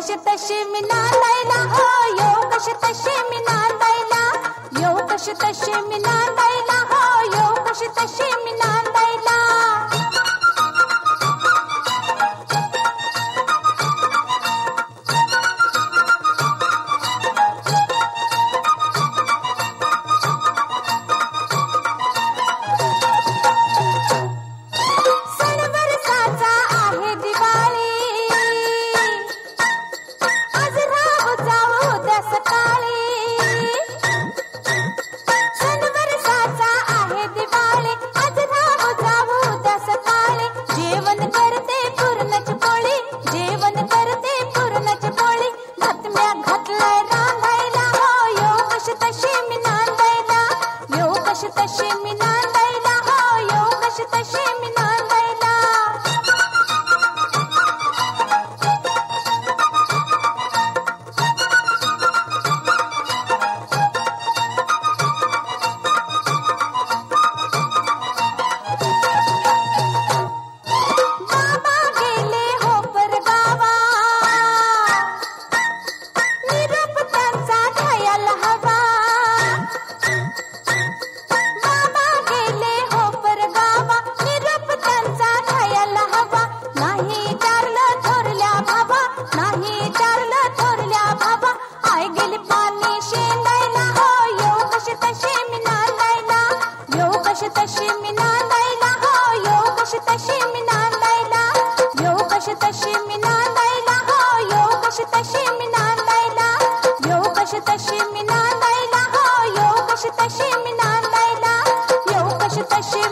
कशी तशी मी नांदायला हो, येऊ कशी तशी मी नांदायला, येऊ कशी तशी मी नांदायला हो, येऊ कशी तशी मी नांदायला. तशी मी नांदायला हो, येऊ कशी तशी मी नांदायला. बाबा गेले हो परगावा, निरोप त्यांचा घ्यायला हवा. बाबा गेले हो परगावा, निरोप त्यांचा घ्यायला हवा. नाही चारलं थोरल्या बाबा, नाही चारलं थोरल्या बाबा. आय गेली पाणी शेंदायला हो, येऊ कशी तशी मी नांदायला, येऊ कशी तशी मी नांदायला हो, येऊ कशी तशी मी नांदायला, येऊ कशी तशी मी नांदायला हो, येऊ कशी तशी मी नांदायला, येऊ कशी तशी मी नांदायला हो, येऊ कशी तशी मी नांदायला, येऊ कशी तशी